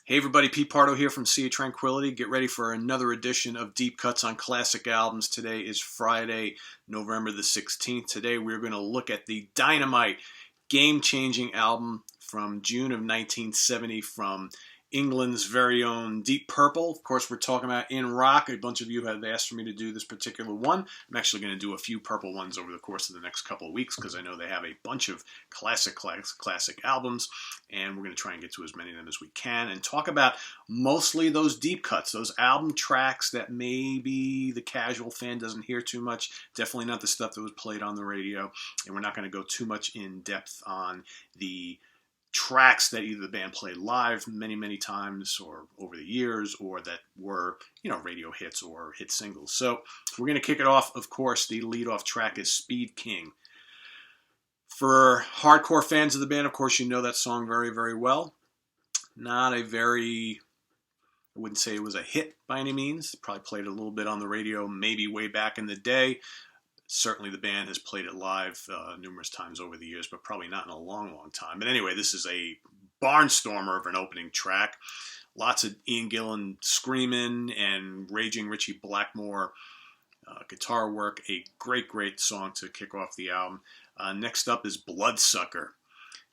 Hey everybody, Pete Pardo here from Sea of Tranquility. Get ready for another edition of Deep Cuts on Classic Albums. Today is Friday, November the 16th. Today we're going to look at the dynamite, game-changing album from June of 1970 from England's very own Deep Purple. Of course, we're talking about In Rock. A bunch of you have asked for me to do this particular one. I'm actually going to do a few Purple ones over the course of the next couple of weeks because I know they have a bunch of classic albums, and we're going to try and get to as many of them as we can and talk about mostly those deep cuts, those album tracks that maybe the casual fan doesn't hear too much. Definitely not the stuff that was played on the radio, and we're not going to go too much in depth on the tracks that either the band played live many times or over the years, or that were, radio hits or hit singles. So we're going to kick it off. Of course, the lead-off track is Speed King. For hardcore fans of the band, of course, you know that song very well. Not a very, I wouldn't say it was a hit by any means. Probably played it a little bit on the radio, maybe way back in the day. Certainly the band has played it live numerous times over the years, but probably not in a long time. But anyway, this is a barnstormer of an opening track. Lots of Ian Gillan screaming and raging Richie Blackmore guitar work. A great song to kick off the album. Next up is Bloodsucker,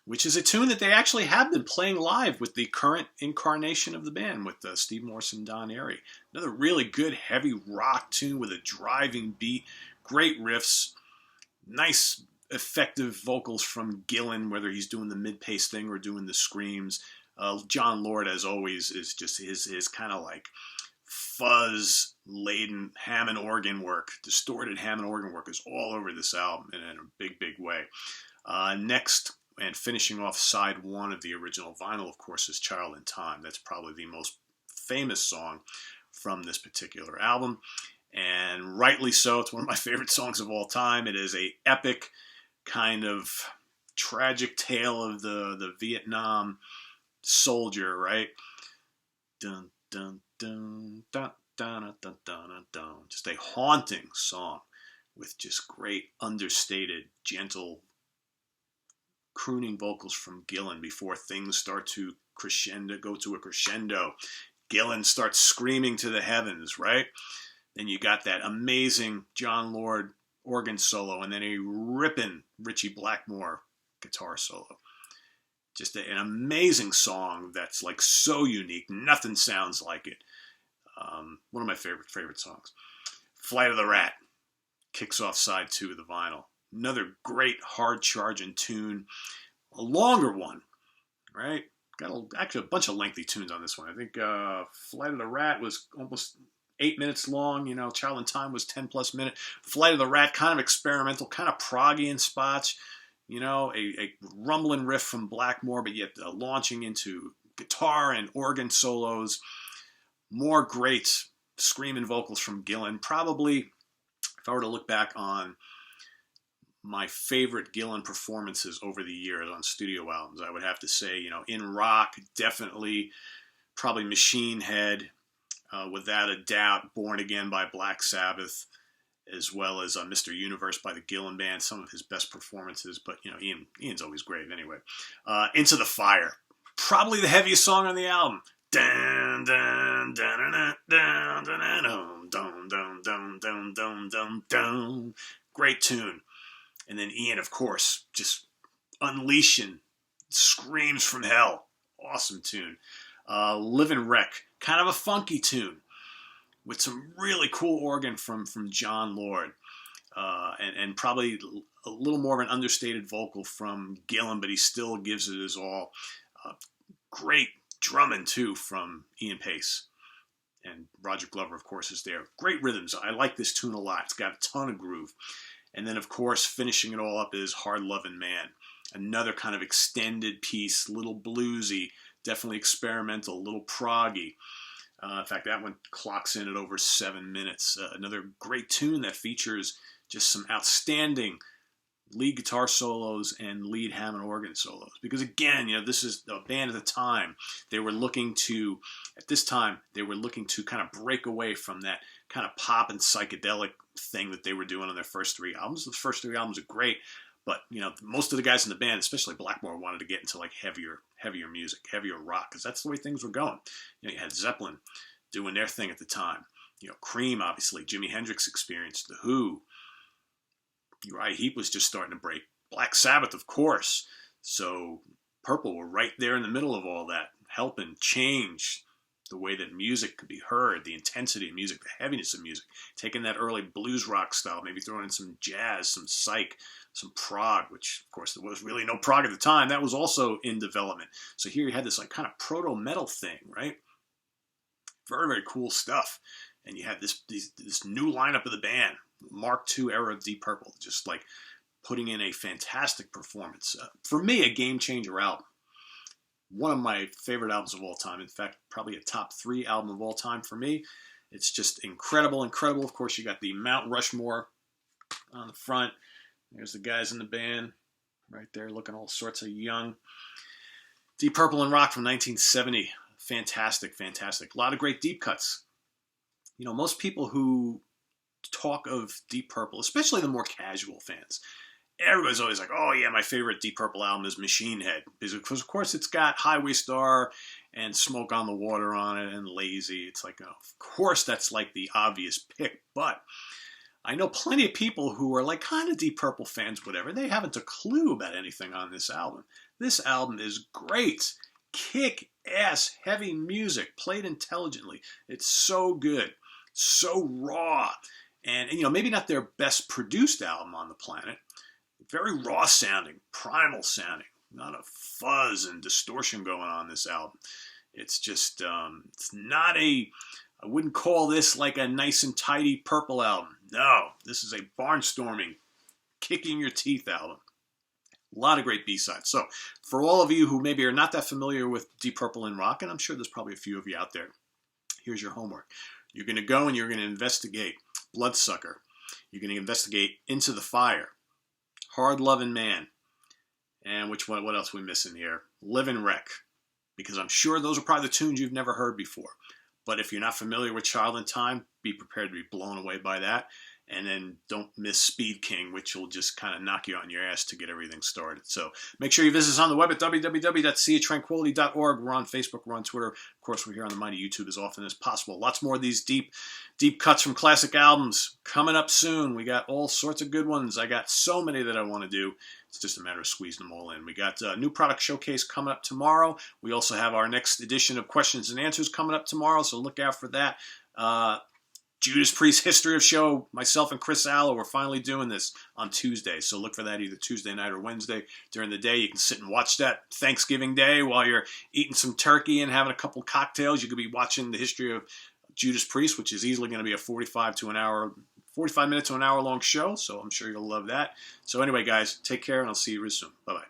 which is a tune that they actually have been playing live with the current incarnation of the band with Steve Morse and Don Airey. Another really good heavy rock tune with a driving beat. Great riffs, nice effective vocals from Gillan, whether he's doing the mid-pace thing or doing the screams. John Lord, as always, is just his kind of like fuzz-laden Hammond organ work, distorted Hammond organ work is all over this album in a big way. Next, and finishing off side one of the original vinyl, of course, is Child in Time. That's probably the most famous song from this particular album. And rightly so. It's one of my favorite songs of all time. It is a epic kind of tragic tale of the Vietnam soldier, right? Dun dun dun dun dun dun dun dun. Just a haunting song with just great understated, gentle crooning vocals from Gillan before things start to go to a crescendo. Gillan starts screaming to the heavens, right? Then you got that amazing John Lord organ solo, and then a ripping Richie Blackmore guitar solo. Just an amazing song that's like so unique. Nothing sounds like it. One of my favorite songs. Flight of the Rat kicks off side two of the vinyl. Another great hard charging tune. A longer one, right? Got actually a bunch of lengthy tunes on this one. I think Flight of the Rat was almost 8 minutes long. Child in Time was 10 plus minutes. Flight of the Rat, kind of experimental, kind of proggy in spots. A rumbling riff from Blackmore, but yet launching into guitar and organ solos. More great screaming vocals from Gillan. Probably, if I were to look back on my favorite Gillan performances over the years on studio albums, I would have to say, In Rock, definitely, probably Machine Head, without a doubt, Born Again by Black Sabbath, as well as Mr. Universe by the Gillan Band, some of his best performances, but Ian's always great anyway. Into the Fire, probably the heaviest song on the album. Dun, dun, dun, dun, dun, dun, dun, dun, dun, dun, dun, dun, dun, dun. Great tune. And then Ian, of course, just unleashing screams from hell. Awesome tune. Living Wreck, kind of a funky tune with some really cool organ from John Lord, and probably a little more of an understated vocal from Gillan, but he still gives it his all. Great drumming too from Ian Pace, and Roger Glover, of course, is there. Great rhythms. I like this tune a lot. It's got a ton of groove. And then, of course, finishing it all up is Hard Lovin' Man, another kind of extended piece, little bluesy, definitely experimental, a little proggy. In fact, that one clocks in at over 7 minutes. Another great tune that features just some outstanding lead guitar solos and lead Hammond organ solos. Because again, this is a band at the time. At this time, they were looking to kind of break away from that kind of pop and psychedelic thing that they were doing on their first three albums. The first three albums are great, But most of the guys in the band, especially Blackmore, wanted to get into like heavier music, heavier rock, because that's the way things were going. You had Zeppelin doing their thing at the time. Cream, obviously, Jimi Hendrix Experience, The Who. Uriah Heep was just starting to break. Black Sabbath, of course. So Purple were right there in the middle of all that, helping change the way that music could be heard, the intensity of music, the heaviness of music, taking that early blues rock style, maybe throwing in some jazz, some psych, some prog, which of course there was really no prog at the time. That was also in development. So here you had this like kind of proto-metal thing, right? Very, very cool stuff. And you had this new lineup of the band, Mark II era of Deep Purple, just like putting in a fantastic performance. For me, a game changer album. One of my favorite albums of all time. In fact, probably a top 3 album of all time for me. It's just incredible, incredible. Of course, you got the Mount Rushmore on the front. There's the guys in the band right there looking all sorts of young. Deep Purple and Rock from 1970. Fantastic, fantastic. A lot of great deep cuts. Most people who talk of Deep Purple, especially the more casual fans, everybody's always like, oh yeah, my favorite Deep Purple album is Machine Head. Because of course it's got Highway Star and Smoke on the Water on it and Lazy. It's like, of course that's like the obvious pick. But I know plenty of people who are like kind of Deep Purple fans, whatever. They haven't a clue about anything on this album. This album is great. Kick-ass heavy music played intelligently. It's so good. So raw. And maybe not their best produced album on the planet. Very raw sounding, primal sounding, not a fuzz and distortion going on this album. It's just, it's not I wouldn't call this like a nice and tidy Purple album. No, this is a barnstorming, kicking your teeth album. A lot of great B-sides. So for all of you who maybe are not that familiar with Deep Purple and rock, and I'm sure there's probably a few of you out there, here's your homework. You're going to go and you're going to investigate Bloodsucker. You're going to investigate Into the Fire. Hard Lovin' Man. And what else are we missing here? Livin' Wreck. Because I'm sure those are probably the tunes you've never heard before. But if you're not familiar with Child in Time, be prepared to be blown away by that. And then don't miss Speed King, which will just kind of knock you on your ass to get everything started. So make sure you visit us on the web at www.seaoftranquility.org. We're on Facebook. We're on Twitter. Of course, we're here on the Mighty YouTube as often as possible. Lots more of these deep cuts from classic albums coming up soon. We got all sorts of good ones. I got so many that I want to do. It's just a matter of squeezing them all in. We got a new product showcase coming up tomorrow. We also have our next edition of Questions and Answers coming up tomorrow, so look out for that. Judas Priest History of Show, myself and Chris Allo, we're finally doing this on Tuesday. So look for that either Tuesday night or Wednesday during the day. You can sit and watch that Thanksgiving Day while you're eating some turkey and having a couple cocktails. You could be watching the history of Judas Priest, which is easily going to be a 45 minute to an hour long show. So I'm sure you'll love that. So anyway, guys, take care and I'll see you real soon. Bye-bye.